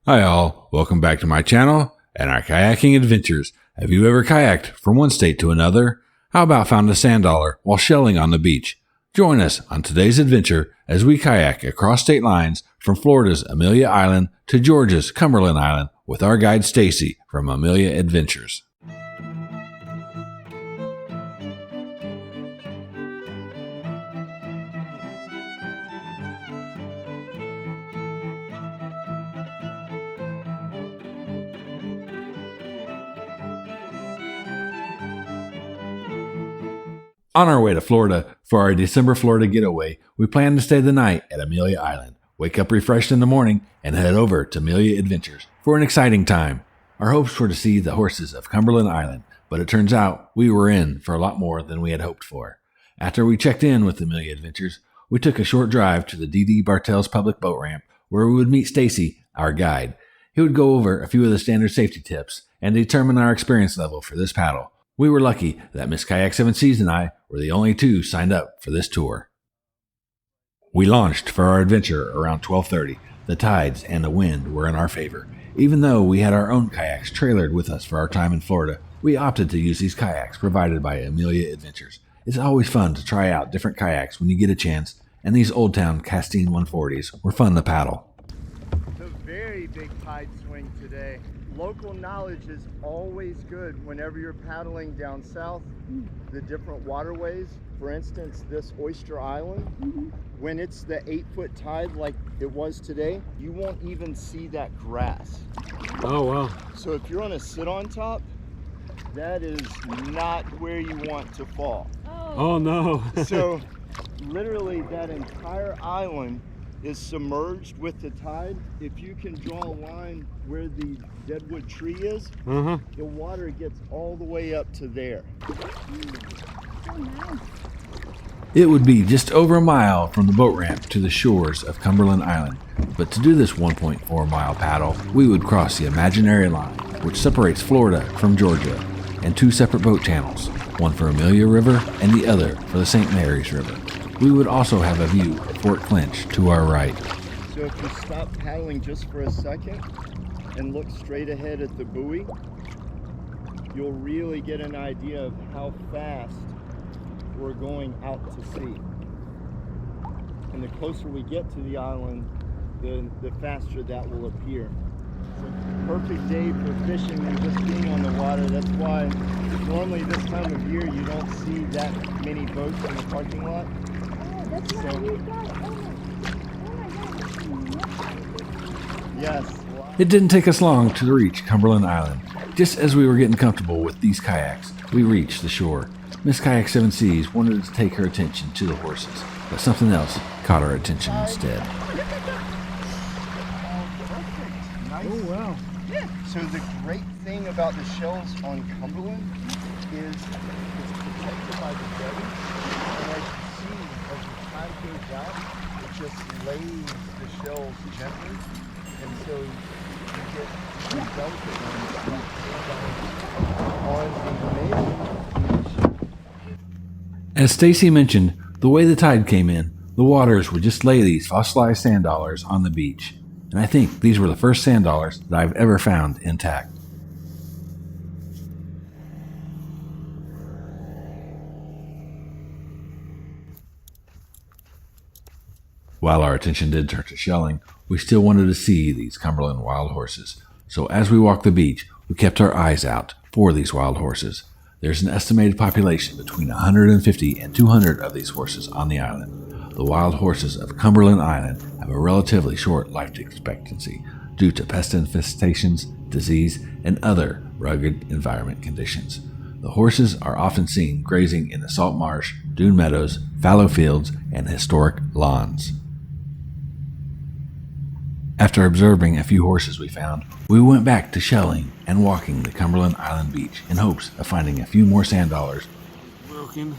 Hi all, welcome back to my channel and our kayaking adventures. Have you ever kayaked from one state to another? How about found a sand dollar while shelling on the beach? Join us on today's adventure as we kayak across state lines from Florida's Amelia Island to Georgia's Cumberland Island with our guide Stacy from Amelia Adventures. On our way to Florida for our December Florida getaway, we plan to stay the night at Amelia Island, wake up refreshed in the morning, and head over to Amelia Adventures for an exciting time. Our hopes were to see the horses of Cumberland Island, but it turns out we were in for a lot more than we had hoped for. After we checked in with Amelia Adventures, we took a short drive to the D.D. Bartels public boat ramp where we would meet Stacy, our guide. He would go over a few of the standard safety tips and determine our experience level for this paddle. We were lucky that Miss Kayak 7 Seas and I were the only two signed up for this tour. We launched for our adventure around 12:30. The tides and the wind were in our favor. Even though we had our own kayaks trailered with us for our time in Florida, we opted to use these kayaks provided by Amelia Adventures. It's always fun to try out different kayaks when you get a chance, and these Old Town Castine 140s were fun to paddle. It's a very big tide swing today. Local knowledge is always good whenever you're paddling down south, the different waterways. For instance, this Oyster Island, when it's the 8-foot tide like it was today, you won't even see that grass. Oh, wow. So if you're on a sit-on top, that is not where you want to fall. Oh, no. So literally that entire island is submerged with the tide. If you can draw a line where the deadwood tree is, the water gets all the way up to there. It would be just over a mile from the boat ramp to the shores of Cumberland Island, but to do this 1.4-mile paddle, we would cross the imaginary line, which separates Florida from Georgia, and two separate boat channels, one for Amelia River and the other for the St. Mary's River. We would also have a view of Fort Clinch to our right. So if you stop paddling just for a second and look straight ahead at the buoy, you'll really get an idea of how fast we're going out to sea. And the closer we get to the island, the faster that will appear. It's a perfect day for fishing and just being on the water. That's why normally this time of year you don't see that many boats in the parking lot. That's why you got, oh my God. Yes. It didn't take us long to reach Cumberland Island. Just as we were getting comfortable with these kayaks, we reached the shore. Miss Kayak 7 Seas wanted to take her attention to the horses, but something else caught our attention instead. Oh, wow. Yeah. So the great thing about the shells on Cumberland is it's protected by the jetty. And as you see, as the tide goes out, it just lays the shells gently. And so you get some delicate ones on the main beach. As Stacy mentioned, the way the tide came in, the waters would just lay these fossilized sand dollars on the beach. And I think these were the first sand dollars that I've ever found intact. While our attention did turn to shelling, we still wanted to see these Cumberland wild horses. So as we walked the beach, we kept our eyes out for these wild horses. There's an estimated population between 150 and 200 of these horses on the island. The wild horses of Cumberland Island have a relatively short life expectancy due to pest infestations, disease, and other rugged environment conditions. The horses are often seen grazing in the salt marsh, dune meadows, fallow fields, and historic lawns. After observing a few horses we found, we went back to shelling and walking the Cumberland Island beach in hopes of finding a few more sand dollars. Broken.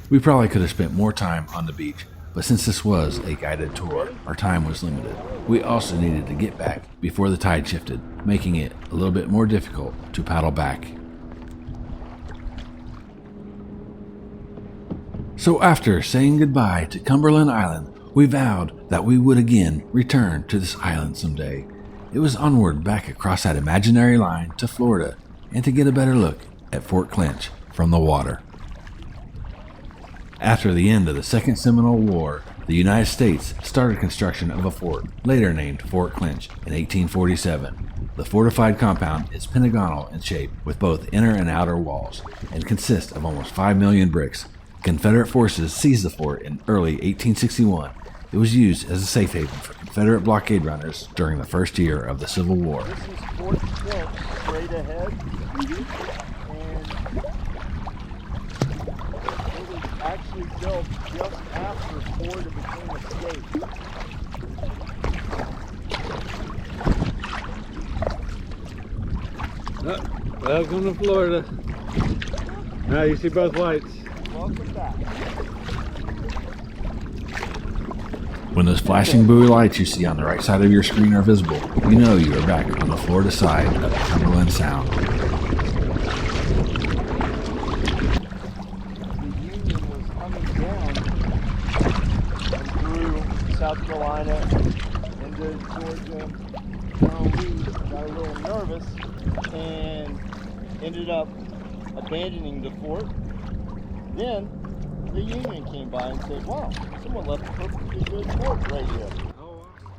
We probably could have spent more time on the beach, but since this was a guided tour, our time was limited. We also needed to get back before the tide shifted, making it a little bit more difficult to paddle back. So after saying goodbye to Cumberland Island, we vowed that we would again return to this island someday. It was onward back across that imaginary line to Florida and to get a better look at Fort Clinch from the water. After the end of the Second Seminole War, the United States started construction of a fort, later named Fort Clinch, in 1847. The fortified compound is pentagonal in shape with both inner and outer walls and consists of almost 5 million bricks. Confederate forces seized the fort in early 1861. It was used as a safe haven for Confederate blockade runners during the first year of the Civil War. This is Fort Clinch, straight ahead. And it was actually built just after Florida became a state. Welcome to Florida. Now you see both lights. Welcome back. When those flashing buoy lights you see on the right side of your screen are visible, you know you are back on the Florida side of Cumberland Sound. The Union was coming down through South Carolina into Georgia. We got a little nervous and ended up abandoning the fort. Then the Union came by and said, wow, someone left a perfectly good fort right here.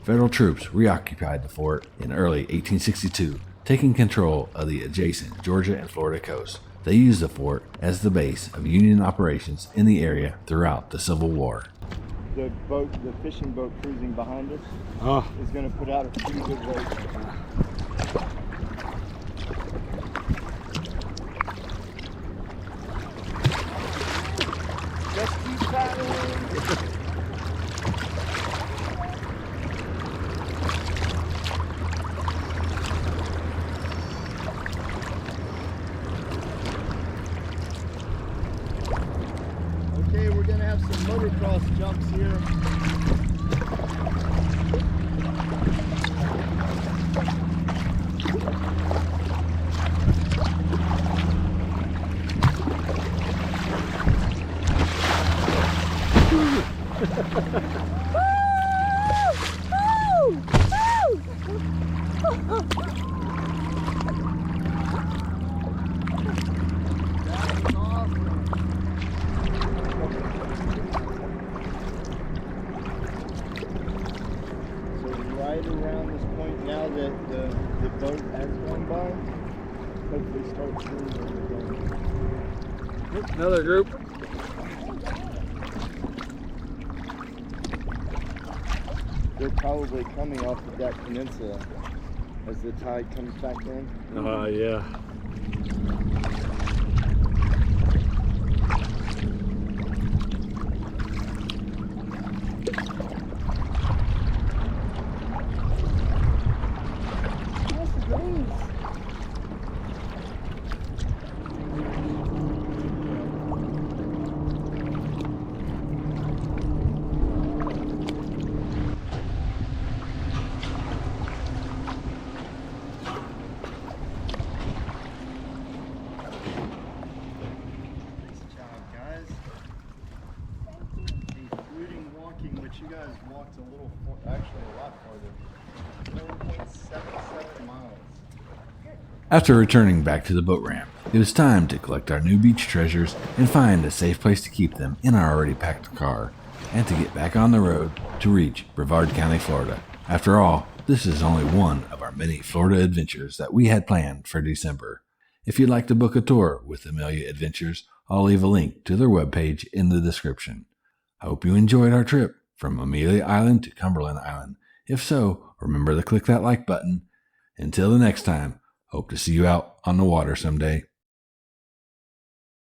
Federal troops reoccupied the fort in early 1862, taking control of the adjacent Georgia and Florida coast. They used the fort as the base of Union operations in the area throughout the Civil War. The fishing boat cruising behind us is going to put out a pretty good rate. Just keep paddling. Okay, we're going to have some motocross jumps here. Right around this point now that the boat has gone by, hopefully start seeing where we're going. Another group. They're probably coming off of that peninsula as the tide comes back in. Yeah. You guys walked a little, actually a lot farther, 1.77 miles. After returning back to the boat ramp, it was time to collect our new beach treasures and find a safe place to keep them in our already packed car, and to get back on the road to reach Brevard County, Florida. After all, this is only one of our many Florida adventures that we had planned for December. If you'd like to book a tour with Amelia Adventures, I'll leave a link to their webpage in the description. I hope you enjoyed our trip from Amelia Island to Cumberland Island. If so, remember to click that like button. Until the next time, hope to see you out on the water someday.